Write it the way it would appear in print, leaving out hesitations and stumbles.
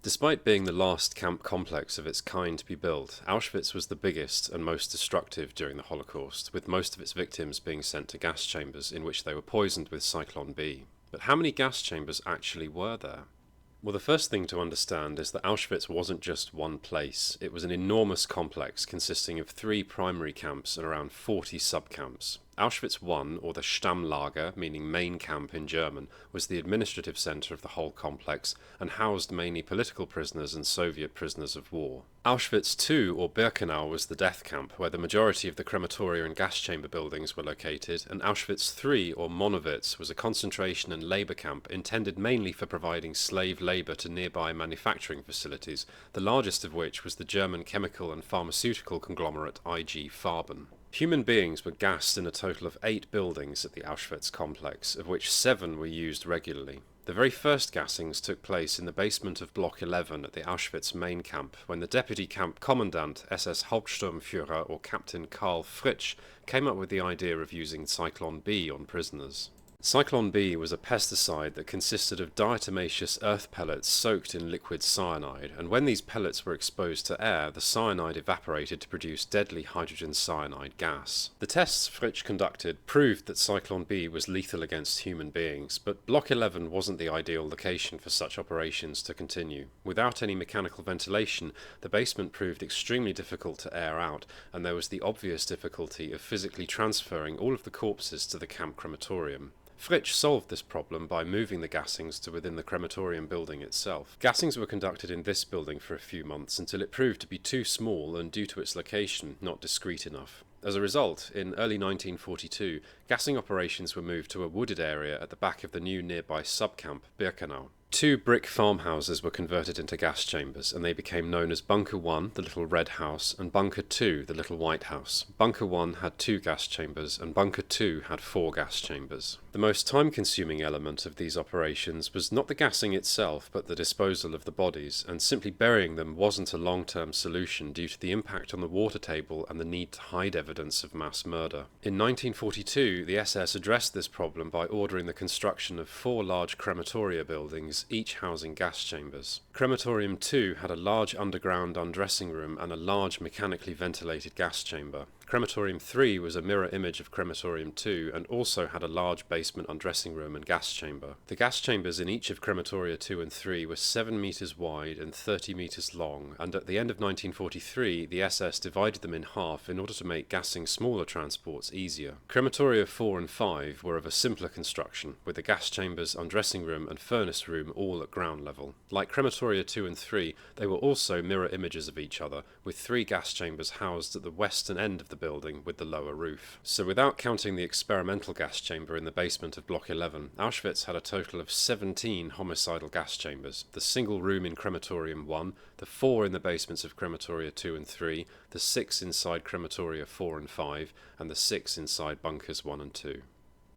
Despite being the last camp complex of its kind to be built, Auschwitz was the biggest and most destructive during the Holocaust, with most of its victims being sent to gas chambers in which they were poisoned with Cyclone B. But how many gas chambers actually were there? Well, the first thing to understand is that Auschwitz wasn't just one place. It was an enormous complex consisting of 3 primary camps and around 40 subcamps. Auschwitz I, or the Stammlager, meaning main camp in German, was the administrative centre of the whole complex and housed mainly political prisoners and Soviet prisoners of war. Auschwitz II, or Birkenau, was the death camp, where the majority of the crematoria and gas chamber buildings were located, and Auschwitz III, or Monowitz, was a concentration and labour camp intended mainly for providing slave labour to nearby manufacturing facilities, the largest of which was the German chemical and pharmaceutical conglomerate IG Farben. Human beings were gassed in a total of 8 buildings at the Auschwitz complex, of which 7 were used regularly. The very first gassings took place in the basement of Block 11 at the Auschwitz main camp, when the deputy camp commandant, SS Hauptsturmführer or Captain Karl Fritsch, came up with the idea of using Cyclone B on prisoners. Cyclone B was a pesticide that consisted of diatomaceous earth pellets soaked in liquid cyanide, and when these pellets were exposed to air, the cyanide evaporated to produce deadly hydrogen cyanide gas. The tests Fritsch conducted proved that Cyclone B was lethal against human beings, but Block 11 wasn't the ideal location for such operations to continue. Without any mechanical ventilation, the basement proved extremely difficult to air out, and there was the obvious difficulty of physically transferring all of the corpses to the camp crematorium. Fritsch solved this problem by moving the gassings to within the crematorium building itself. Gassings were conducted in this building for a few months until it proved to be too small and, due to its location, not discreet enough. As a result, in early 1942, gassing operations were moved to a wooded area at the back of the new nearby subcamp, Birkenau. 2 brick farmhouses were converted into gas chambers, and they became known as Bunker 1, the little red house, and Bunker 2, the little white house. Bunker 1 had 2 gas chambers, and Bunker 2 had 4 gas chambers. The most time-consuming element of these operations was not the gassing itself, but the disposal of the bodies, and simply burying them wasn't a long-term solution due to the impact on the water table and the need to hide evidence of mass murder. In 1942, the SS addressed this problem by ordering the construction of 4 large crematoria buildings, each housing gas chambers. Crematorium 2 had a large underground undressing room and a large mechanically ventilated gas chamber. Crematorium 3 was a mirror image of Crematorium 2 and also had a large basement undressing room and gas chamber. The gas chambers in each of Crematoria 2 and 3 were 7 metres wide and 30 metres long, and at the end of 1943 the SS divided them in half in order to make gassing smaller transports easier. Crematoria 4 and 5 were of a simpler construction, with the gas chambers, undressing room and furnace room all at ground level. Like Crematoria 2 and 3, they were also mirror images of each other, with 3 gas chambers housed at the western end of the building with the lower roof. So without counting the experimental gas chamber in the basement of Block 11, Auschwitz had a total of 17 homicidal gas chambers: the single room in Crematorium 1, the 4 in the basements of Crematoria 2 and 3, the 6 inside Crematoria 4 and 5, and the 6 inside Bunkers 1 and 2.